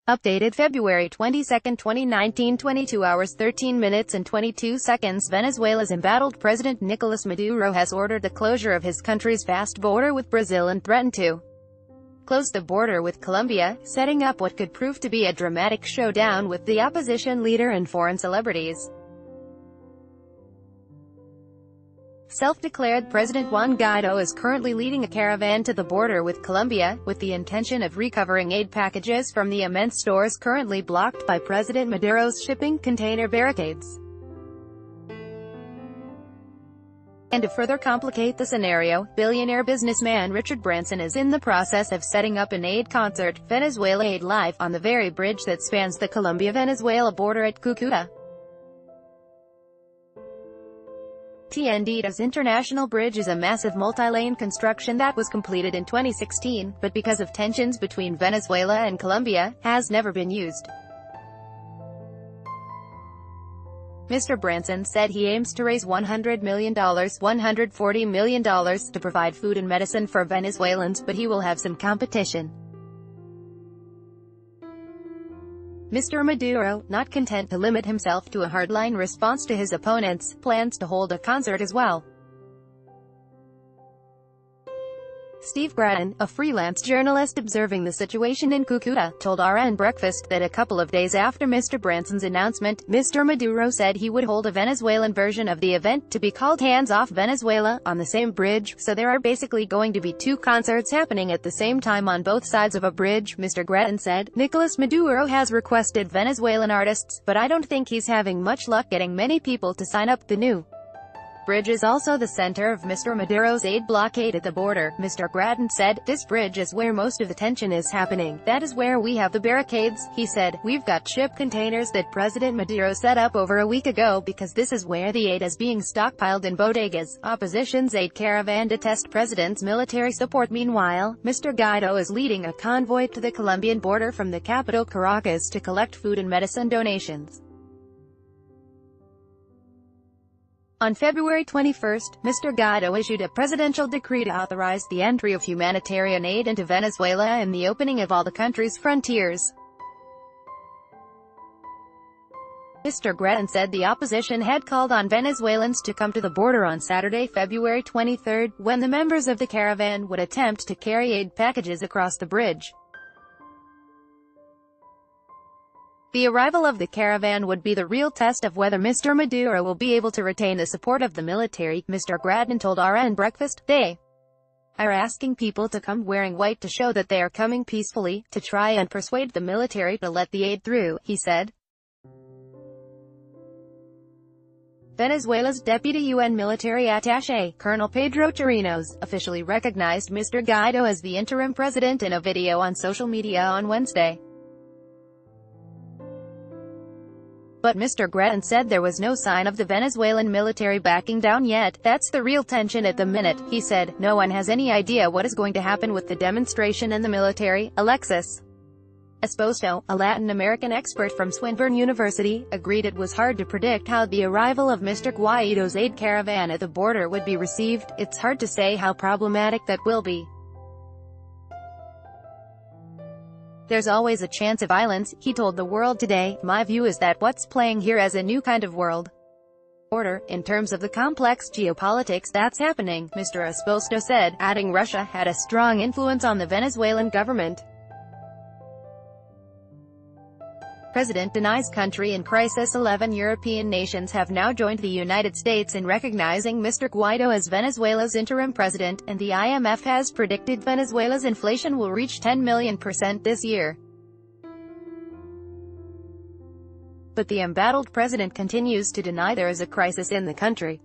Updated February 22, 2019, 22 hours 13 minutes and 22 seconds. Venezuela's embattled President Nicolas Maduro has ordered the closure of his country's vast border with Brazil and threatened to close the border with Colombia, setting up what could prove to be a dramatic showdown with the opposition leader and foreign celebrities. Self-declared President Juan Guaido is currently leading a caravan to the border with Colombia, with the intention of recovering aid packages from the immense stores currently blocked by President Maduro's shipping container barricades. And to further complicate the scenario, billionaire businessman Richard Branson is in the process of setting up an aid concert, Venezuela Aid Live, on the very bridge that spans the Colombia-Venezuela border at Cucuta. Tienditas International Bridge is a massive multi-lane construction that was completed in 2016, but because of tensions between Venezuela and Colombia, has never been used. Mr. Branson said he aims to raise $100 million, $140 million, to provide food and medicine for Venezuelans, but he will have some competition. Mr. Maduro, not content to limit himself to a hardline response to his opponents, plans to hold a concert as well. Steve Grattan, a freelance journalist observing the situation in Cucuta, told RN Breakfast that a couple of days after Mr. Branson's announcement, Mr. Maduro said he would hold a Venezuelan version of the event, to be called Hands Off Venezuela, on the same bridge, so there are basically going to be two concerts happening at the same time on both sides of a bridge. Mr. Grattan said, Nicolas Maduro has requested Venezuelan artists, but I don't think he's having much luck getting many people to sign up. The new bridge is also the center of Mr. Maduro's aid blockade at the border. Mr. Grattan said, this bridge is where most of the tension is happening. That is where we have the barricades. He said, we've got ship containers that President Maduro set up over a week ago because this is where the aid is being stockpiled in bodegas. Opposition's aid caravan to test president's military support. Meanwhile, Mr. Guaido is leading a convoy to the Colombian border from the capital Caracas to collect food and medicine donations. On February 21, Mr. Guaido issued a presidential decree to authorize the entry of humanitarian aid into Venezuela and the opening of all the country's frontiers. Mr. Grattan said the opposition had called on Venezuelans to come to the border on Saturday, February 23, when the members of the caravan would attempt to carry aid packages across the bridge. The arrival of the caravan would be the real test of whether Mr. Maduro will be able to retain the support of the military. Mr. Grattan told RN Breakfast, they are asking people to come wearing white to show that they are coming peacefully, to try and persuade the military to let the aid through, he said. Venezuela's deputy UN military attaché, Colonel Pedro Chirinos, officially recognized Mr. Guaido as the interim president in a video on social media on Wednesday. But Mr. Grattan said there was no sign of the Venezuelan military backing down yet. That's the real tension at the minute, he said. No one has any idea what is going to happen with the demonstration and the military. Alexis Esposito, a Latin American expert from Swinburne University, agreed it was hard to predict how the arrival of Mr. Guaido's aid caravan at the border would be received. It's hard to say how problematic that will be. There's always a chance of violence, he told The World Today. My view is that what's playing here as a new kind of world order, in terms of the complex geopolitics that's happening, Mr. Esposito said, adding Russia had a strong influence on the Venezuelan government. President denies country in crisis. 11 European nations have now joined the United States in recognizing Mr. Guaido as Venezuela's interim president, and the IMF has predicted Venezuela's inflation will reach 10 million% this year. But the embattled president continues to deny there is a crisis in the country.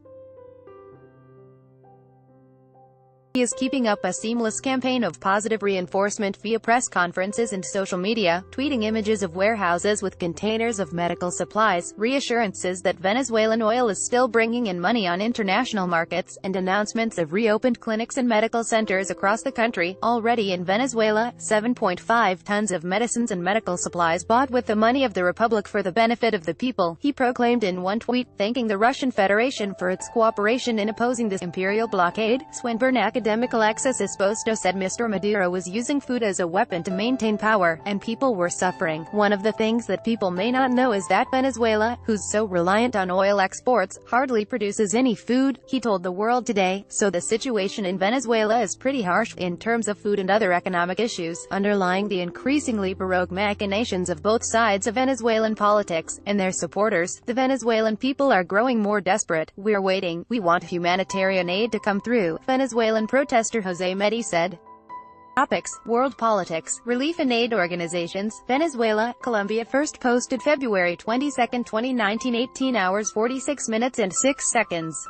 He is keeping up a seamless campaign of positive reinforcement via press conferences and social media, tweeting images of warehouses with containers of medical supplies, reassurances that Venezuelan oil is still bringing in money on international markets, and announcements of reopened clinics and medical centers across the country. Already in Venezuela, 7.5 tons of medicines and medical supplies bought with the money of the Republic for the benefit of the people, he proclaimed in one tweet, thanking the Russian Federation for its cooperation in opposing this imperial blockade. Swinburne academic academic Alexis Esposito said Mr. Maduro was using food as a weapon to maintain power, and people were suffering. One of the things that people may not know is that Venezuela, who's so reliant on oil exports, hardly produces any food, he told the World Today. So the situation in Venezuela is pretty harsh, in terms of food and other economic issues, underlying the increasingly baroque machinations of both sides of Venezuelan politics, and their supporters. The Venezuelan people are growing more desperate. We're waiting. We want humanitarian aid to come through, Venezuelan protester Jose Medi said. Topics: World politics, relief and aid organizations. Venezuela, Colombia. First posted February 22, 2019, 18 hours 46 minutes and 6 seconds.